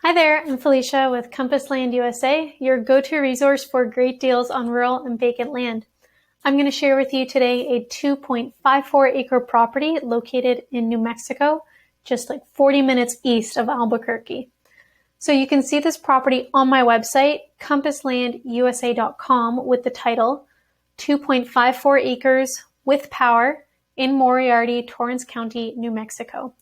Hi there, I'm Felicia with Compass Land USA, your go-to resource for great deals on rural and vacant land. I'm going to share with you today a 2.54 acre property located in New Mexico, just like 40 minutes east of Albuquerque. So you can see this property on my website, compasslandusa.com, with the title 2.54 acres with power in Moriarty, Torrance County, New Mexico.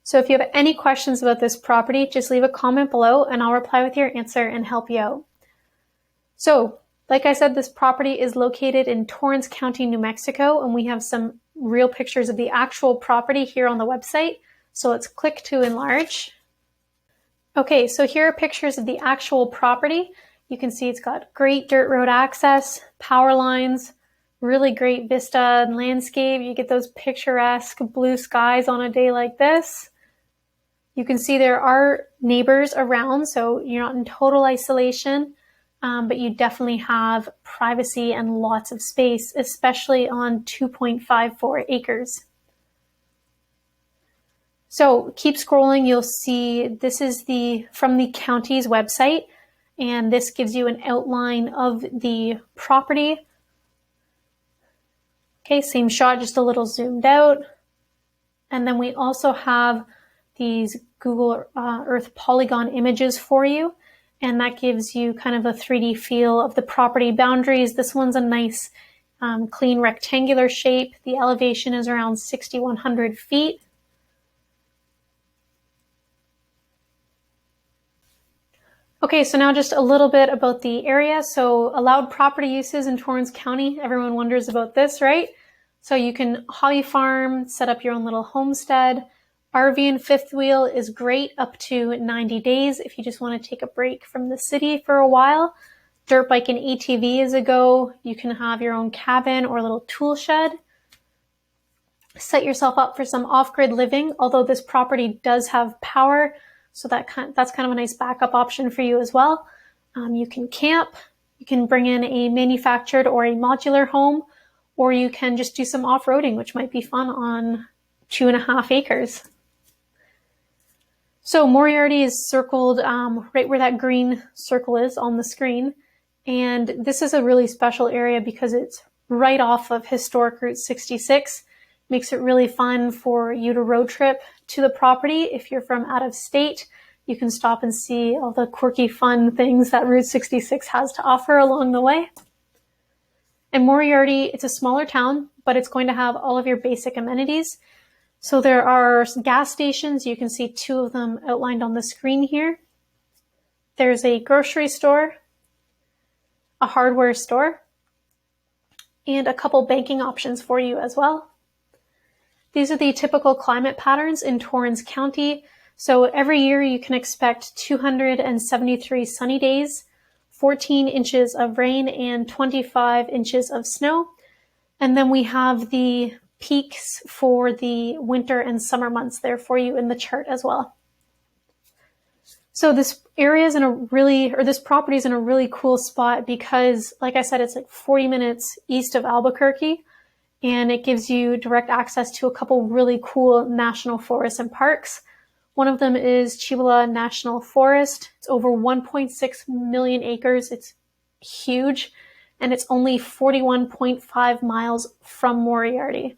So if you have any questions about this property, just leave a comment below and I'll reply with your answer and help you out. So, like I said, this property is located in Torrance County, New Mexico, and we have some real pictures of the actual property here on the website. So let's click to enlarge. Okay, so here are pictures of the actual property. You can see it's got great dirt road access, power lines, really great vista and landscape. You get those picturesque blue skies on a day like this. You can see there are neighbors around, so you're not in total isolation, but you definitely have privacy and lots of space, especially on 2.54 acres. So keep scrolling, you'll see this is from the county's website, and this gives you an outline of the property. Okay, same shot, just a little zoomed out. And then we also have these Google Earth polygon images for you, and that gives you kind of a 3D feel of the property boundaries. This one's a nice clean rectangular shape. The elevation is around 6,100 feet. Okay, so now just a little bit about the area. So allowed property uses in Torrance County. Everyone wonders about this, right? So you can hobby farm, set up your own little homestead. RV and fifth wheel is great up to 90 days if you just want to take a break from the city for a while. Dirt bike and ATV is a go. You can have your own cabin or little tool shed. Set yourself up for some off-grid living, although this property does have power, so that's kind of a nice backup option for you as well. You can camp, you can bring in a manufactured or a modular home, or you can just do some off-roading, which might be fun on 2.5 acres. So Moriarty is circled right where that green circle is on the screen. And this is a really special area because it's right off of historic Route 66. Makes it really fun for you to road trip to the property. If you're from out of state, you can stop and see all the quirky fun things that Route 66 has to offer along the way. And Moriarty, it's a smaller town, but it's going to have all of your basic amenities. So there are gas stations. You can see 2 of them outlined on the screen here. There's a grocery store, a hardware store, and a couple banking options for you as well. These are the typical climate patterns in Torrance County. So every year you can expect 273 sunny days, 14 inches of rain, and 25 inches of snow. And then we have the peaks for the winter and summer months there for you in the chart as well. So this area is this property is in a really cool spot because, like I said, it's like 40 minutes east of Albuquerque, and it gives you direct access to a couple really cool national forests and parks. One of them is Chibala National Forest. It's over 1.6 million acres. It's huge, and it's only 41.5 miles from Moriarty.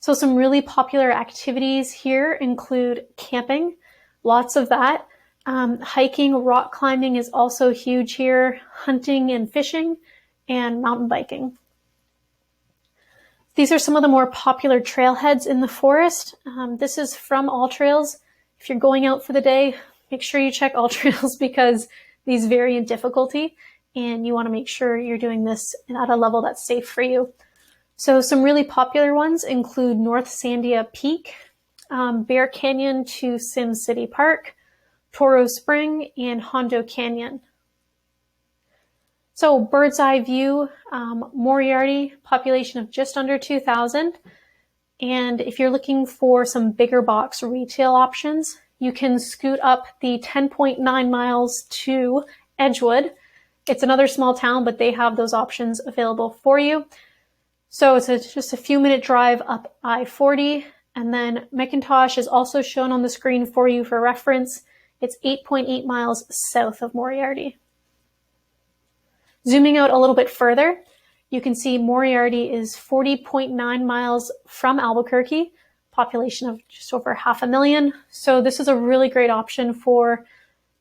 So some really popular activities here include camping, lots of that. Hiking, rock climbing is also huge here, hunting and fishing, and mountain biking. These are some of the more popular trailheads in the forest. This is from All Trails. If you're going out for the day, make sure you check All Trails because these vary in difficulty, and you want to make sure you're doing this at a level that's safe for you. So some really popular ones include North Sandia Peak, Bear Canyon to Sim City Park, Toro Spring, and Hondo Canyon. So bird's eye view, Moriarty, population of just under 2,000. And if you're looking for some bigger box retail options, you can scoot up the 10.9 miles to Edgewood. It's another small town, but they have those options available for you. So it's just a few minute drive up I-40, and then McIntosh is also shown on the screen for you for reference. It's 8.8 miles south of Moriarty. Zooming out a little bit further, you can see Moriarty is 40.9 miles from Albuquerque, population of just over 500,000. So this is a really great option for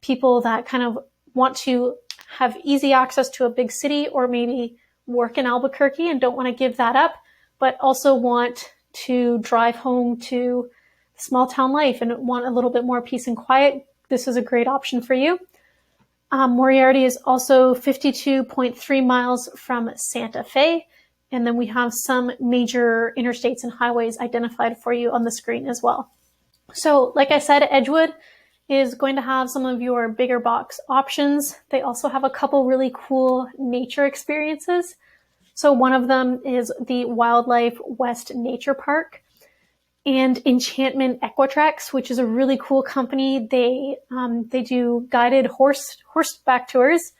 people that kind of want to have easy access to a big city, or maybe work in Albuquerque and don't want to give that up, but also want to drive home to small town life and want a little bit more peace and quiet. This is a great option for you. Moriarty is also 52.3 miles from Santa Fe. And then we have some major interstates and highways identified for you on the screen as well. So like I said, Edgewood is going to have some of your bigger box options. They also have a couple really cool nature experiences. So one of them is the Wildlife West Nature Park and Enchantment Equitrex, which is a really cool company. They do guided horseback tours,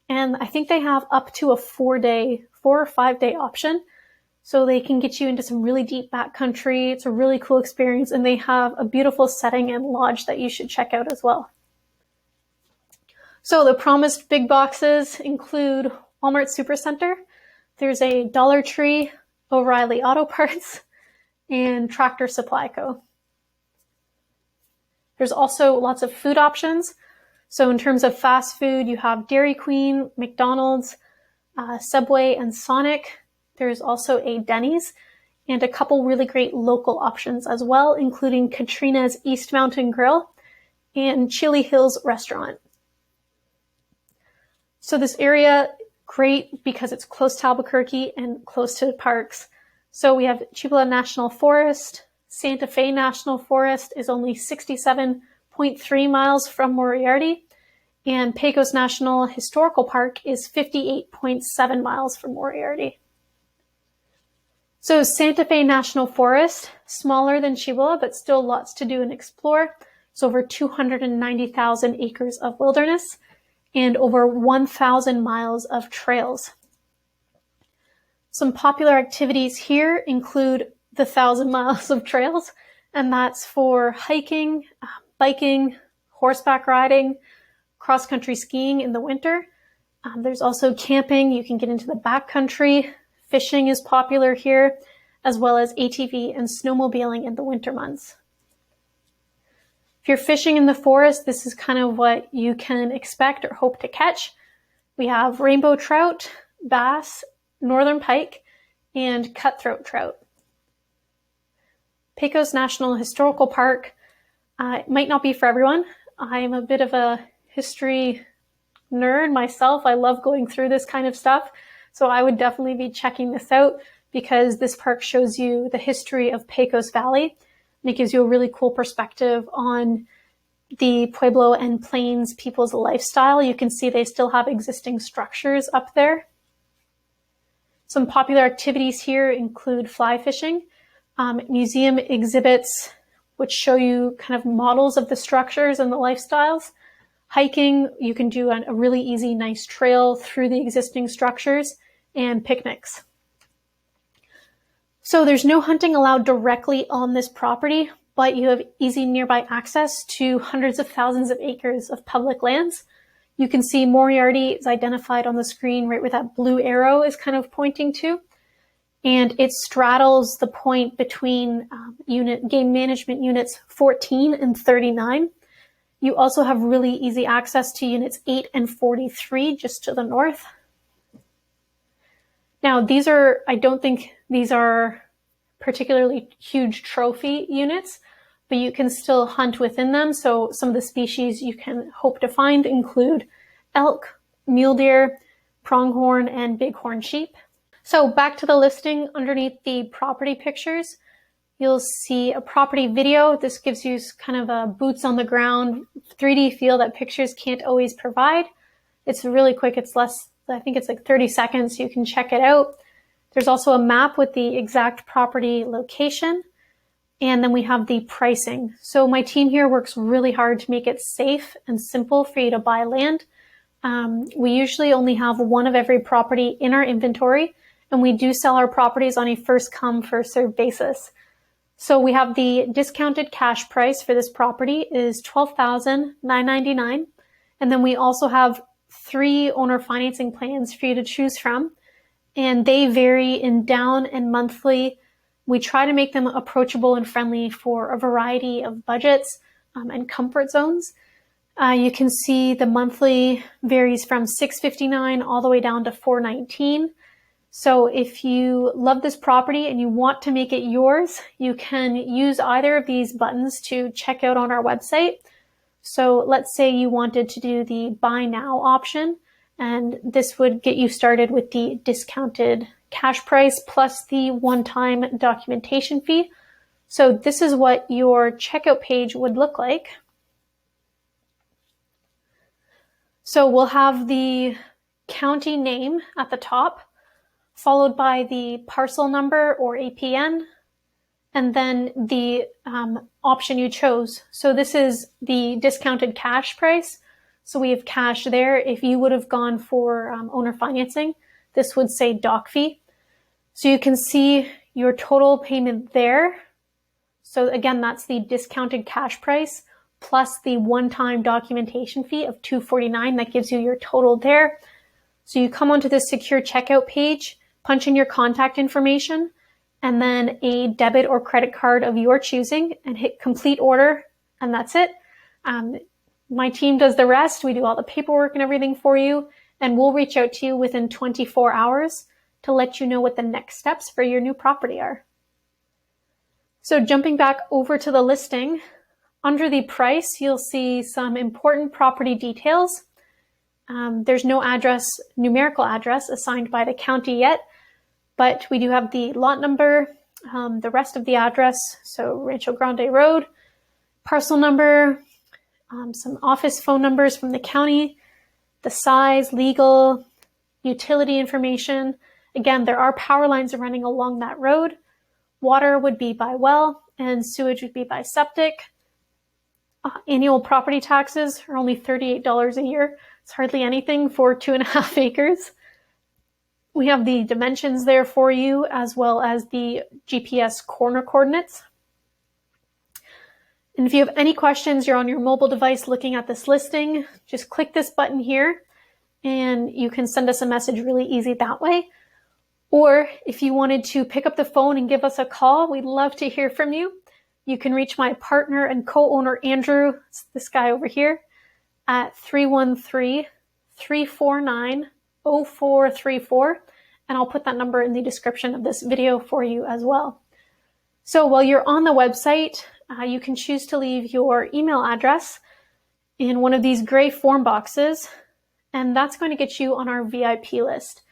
and I think they have up to a 4 or 5 day option. So they can get you into some really deep backcountry. It's a really cool experience, and they have a beautiful setting and lodge that you should check out as well. So the promised big boxes include Walmart Supercenter. There's a Dollar Tree, O'Reilly Auto Parts, and Tractor Supply Co. There's also lots of food options. So in terms of fast food, you have Dairy Queen, McDonald's, Subway, and Sonic. There's also a Denny's and a couple really great local options as well, including Katrina's East Mountain Grill and Chili Hills Restaurant. So this area, great because it's close to Albuquerque and close to parks. So we have Cibola National Forest. Santa Fe National Forest is only 67.3 miles from Moriarty, and Pecos National Historical Park is 58.7 miles from Moriarty. So Santa Fe National Forest, smaller than Cibola, but still lots to do and explore. It's over 290,000 acres of wilderness and over 1,000 miles of trails. Some popular activities here include the 1,000 miles of trails, and that's for hiking, biking, horseback riding, cross-country skiing in the winter. There's also camping. You can get into the backcountry. Fishing is popular here, as well as ATV and snowmobiling in the winter months. If you're fishing in the forest, this is kind of what you can expect or hope to catch. We have rainbow trout, bass, northern pike, and cutthroat trout. Pecos National Historical Park might not be for everyone. I'm a bit of a history nerd myself. I love going through this kind of stuff. So I would definitely be checking this out because this park shows you the history of Pecos Valley, and it gives you a really cool perspective on the Pueblo and Plains people's lifestyle. You can see they still have existing structures up there. Some popular activities here include fly fishing, museum exhibits, which show you kind of models of the structures and the lifestyles. Hiking, you can do a really easy, nice trail through the existing structures, and picnics. So there's no hunting allowed directly on this property, but you have easy nearby access to hundreds of thousands of acres of public lands. You can see Moriarty is identified on the screen right where that blue arrow is kind of pointing to. And it straddles the point between game management units 14 and 39. You also have really easy access to units 8 and 43 just to the north. Now, I don't think these are particularly huge trophy units, but you can still hunt within them. So some of the species you can hope to find include elk, mule deer, pronghorn, and bighorn sheep. So back to the listing, underneath the property pictures, you'll see a property video. This gives you kind of a boots on the ground 3D feel that pictures can't always provide. It's really quick. It's I think it's like 30 seconds. You can check it out. There's also a map with the exact property location. And then we have the pricing. So my team here works really hard to make it safe and simple for you to buy land. We usually only have one of every property in our inventory, and we do sell our properties on a first come, first served basis. So we have the discounted cash price for this property is $12,999. And then we also have 3 owner financing plans for you to choose from. And they vary in down and monthly. We try to make them approachable and friendly for a variety of budgets and comfort zones. You can see the monthly varies from $659 all the way down to $419. So if you love this property and you want to make it yours, you can use either of these buttons to check out on our website. So let's say you wanted to do the buy now option, and this would get you started with the discounted cash price plus the one-time documentation fee. So this is what your checkout page would look like. So we'll have the county name at the top, followed by the parcel number or APN, and then the option you chose. So this is the discounted cash price. So we have cash there. If you would have gone for owner financing, this would say doc fee. So you can see your total payment there. So again, that's the discounted cash price plus the one-time documentation fee of $249. That gives you your total there. So you come onto this secure checkout page, punch in your contact information, and then a debit or credit card of your choosing, and hit complete order, and that's it. My team does the rest. We do all the paperwork and everything for you, and we'll reach out to you within 24 hours to let you know what the next steps for your new property are. So jumping back over to the listing, under the price, you'll see some important property details. There's no numerical address assigned by the county yet, but we do have the lot number, the rest of the address, so Rancho Grande Road, parcel number, some office phone numbers from the county, the size, legal, utility information. Again, there are power lines running along that road. Water would be by well, and sewage would be by septic. Annual property taxes are only $38 a year. It's hardly anything for 2.5 acres. We have the dimensions there for you, as well as the GPS corner coordinates. And if you have any questions, you're on your mobile device looking at this listing, just click this button here and you can send us a message really easy that way. Or if you wanted to pick up the phone and give us a call, we'd love to hear from you. You can reach my partner and co-owner, Andrew, it's this guy over here, at 313-349-0434. And I'll put that number in the description of this video for you as well. So while you're on the website, you can choose to leave your email address in one of these gray form boxes, and that's going to get you on our VIP list.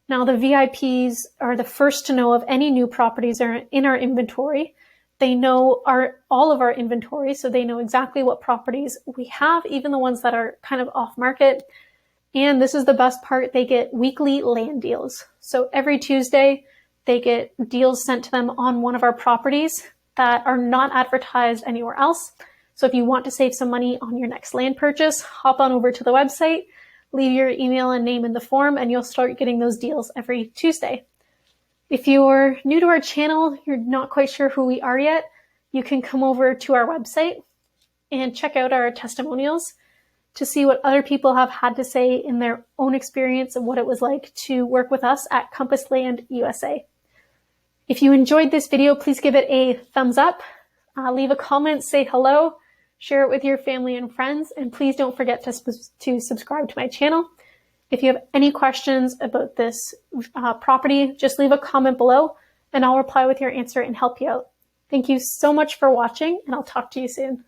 Now, the VIPs are the first to know of any new properties are in our inventory. They know all of our inventory, so they know exactly what properties we have, even the ones that are kind of off market. And this is the best part, they get weekly land deals. So every Tuesday, they get deals sent to them on one of our properties that are not advertised anywhere else. So if you want to save some money on your next land purchase, hop on over to the website, leave your email and name in the form, and you'll start getting those deals every Tuesday. If you're new to our channel, you're not quite sure who we are yet, you can come over to our website and check out our testimonials to see what other people have had to say in their own experience of what it was like to work with us at Compass Land USA. If you enjoyed this video, please give it a thumbs up, leave a comment, say hello, share it with your family and friends, and please don't forget to subscribe to my channel. If you have any questions about this property, just leave a comment below and I'll reply with your answer and help you out. Thank you so much for watching, and I'll talk to you soon.